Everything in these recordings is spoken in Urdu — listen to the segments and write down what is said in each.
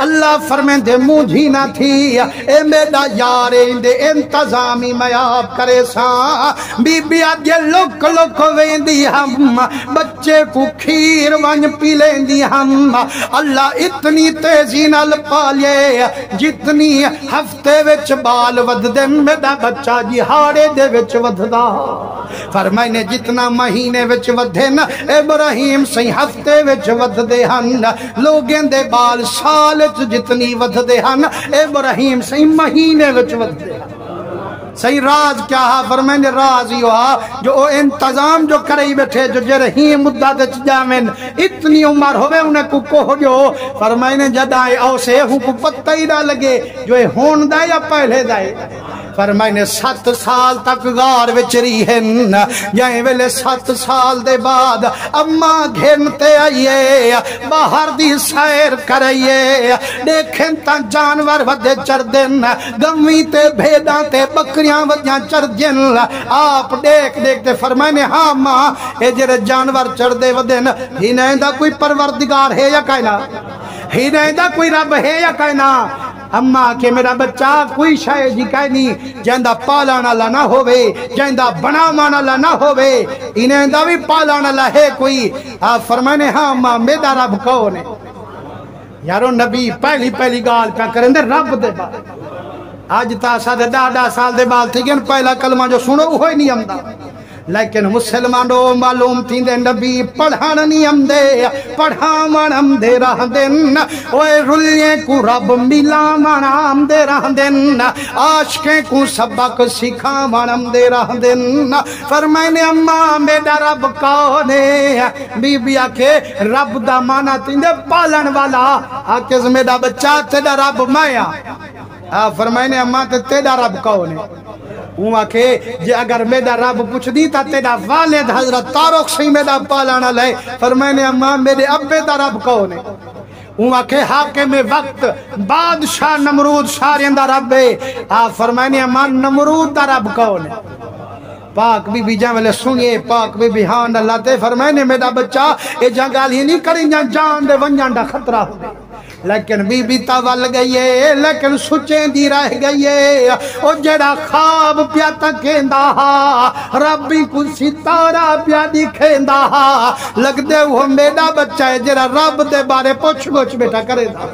اللہ فرمیندے مجھی نہ تھی اے میرا یار اندے انتظامی میں آپ کرے ساں بی بی آگے لک لک ویندی ہم بچے کو کھیر ونج پی لیندی ہم اللہ اتنی تیزی نال پالے جتنی ہفتے وچ بال ود دے میرا بچہ جی ہاڑے دے وچ وددا فرمائے نے جتنا مہینے وچ ودھے نا ابراہیم سی ہفتے وچ ود دے ہن لوگیں دے بال سال وچ جتنی ود دے ہن ابراہیم سی مہینے وچ ود دے ہن صحیح راز کیا ہے فرمائے نے راز ہی ہوا جو انتظام جو کرئی بیٹھے جو جرہیم مدد جامن اتنی عمر ہوئے انہیں کو کوہ جو فرمائے نے جدائے اوسے ہوں کو پتہ ہی نہ لگے جو ہون دائے یا پہلے دائے فرمائے نے 7 سال تک غار وچری ہیں جائیں ویلے 7 سال دے بعد اماں گھنتے آئیے باہر دی سیر کرائیے دیکھیں تا جانور ودے چر دن گمی تے بھیداں تے بکریاں ودیاں چر دن آپ دیکھ دیکھتے فرمائے نے ہاں ماں اے جرے جانور چر دے ودن ہی نہیں دا کوئی پروردگار ہے یا کائنا ہی نہیں دا کوئی رب ہے یا کائنا اماں کہ میرا بچہ کوئی شاید جی کہہ نہیں جہندہ پالانا لا نہ ہوئے جہندہ بنامانا لا نہ ہوئے انہیں دا بھی پالانا لا ہے کوئی آپ فرمائنے ہاں اماں میرا رب کون ہے یارو نبی پہلی گال پہ کریں دے رب دے بال آج تا سا دے 10 سال دے بال تھی گن پہلا کلمہ جو سنو ہوئی نہیں امدہ لیکن مسلمانوں معلوم تھی دے نبی پڑھان نہیں امدے پڑھامان امدے رہ دن اوے رلیے کو رب ملامان امدے رہ دن عاشقیں کو سبق سکھامان امدے رہ دن فرمائنے اماں میرا رب کونے بی بی آکے رب دا مانا تھی دے پالن والا آکے میرا بچہ تیرا رب مایا فرمائنے اماں تیرا رب کونے وہاں کہ جے اگر میرا رب پوچھ دی تا تیرا والد حضرت تارق سے میرا پالانا لے فرمائنے اماں میرے ابے دا رب کون ہے وہاں کہ حاکم وقت بادشاہ نمرود سارے دا رب ہے فرمائنے اماں نمرود دا رب کون ہے پاک بی بی جان والے سنیے پاک بی بی ہاں اللہ تے فرمائنے میرا بچہ اے جنگال ہی نہیں کریں جان دے ونجان دا خطرہ ہوئے لیکن بی بی تاول گئی ہے لیکن سچیں دی رہ گئی ہے او جڑا خواب پیا تکیندہ ربی کو ستارہ پیا دکھیندہ لگ دے وہ میرا بچہ ہے جڑا رب دے بارے پوچھ گوچ بیٹا کرے دا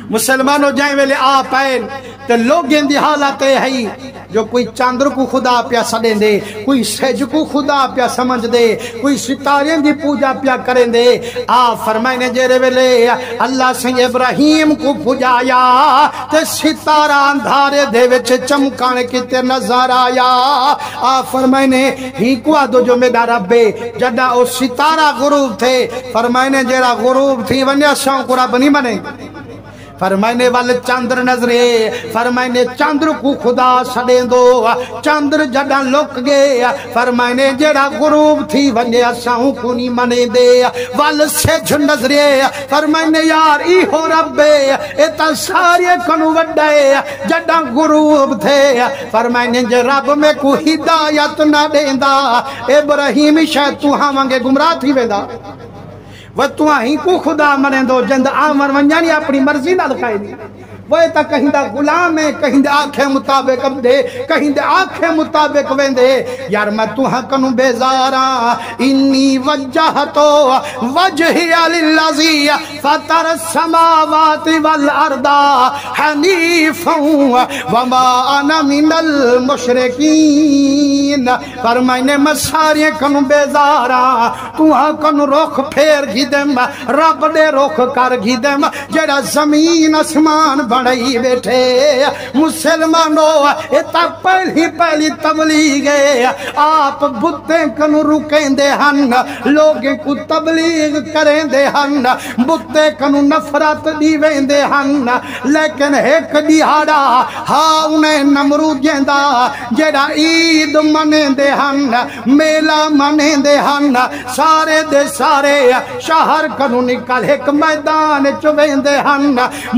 مسلمانوں جائیں ویلے آپ آئیں تو لوگیں دی حالت ہے جو کوئی چاندر کو خدا پیا سڑیں دے کوئی سج کو خدا پیا سمجھ دے کوئی ستاریں دی پوجا پیا کریں دے آپ فرمائنے جیرے ویلے اللہ سے ابراہیم کو پوجایا تے ستارہ اندھارے دے وچ چمکانے کی تے نظر آیا آپ فرمائنے ہی کو آدھو جو میرا رب جڑا او ستارہ غروب تھے فرمائنے جیرا غروب تھی ونیا شاں کو رب نہیں بنے فرمائنے والے چاندر نظرے فرمائنے چاندر کو خدا سڑیں دو چاندر جڑا لک گے فرمائنے جڑا غروب تھی ونجے اساں کو نہیں منے دے وال سج نظرے فرمائنے یار ای ہو رب اتا سارے کنو وڈے جڑا غروب تھے فرمائنے جے رب میں کو ہدایت نہ دیندا ابراہیم شاید تو ہاں وانگے گمراہ تھی ویندا وہ تو ہی کو خدا مریں دو جند آمر ونجانی اپنی مرضی نہ لکھائی دی وہ تا کہیں دا غلام ہے کہیں دے آنکھیں مطابق اب دے کہیں دے آنکھیں مطابق ویندے یار میں تو ہاں کنو بیزاراں انی وجہتو وجہی للذی فطر السماوات والارض حنیفا وما انا من المشرکین فرمائنے میں سارے کنو بیزاراں تو ہاں کنو رخ پھیر گی دم رب دے رخ کر گی دم جڑا زمین اسمان بڑھائی بیٹھے مسلمانوں اتا پہلی تبلیغ ہے آپ بتیں کنو رکیں دے ہن لوگیں کو تبلیغ کریں دے ہن بتیں کنو نفرت دیویں دے ہن لیکن ایک دیہاڑا ہاں انہیں نمرود جیندہ جڑا عید منیں دے ہن میلہ منیں دے ہن سارے دے سارے شہر کنو نکل ایک میدان چویں دے ہن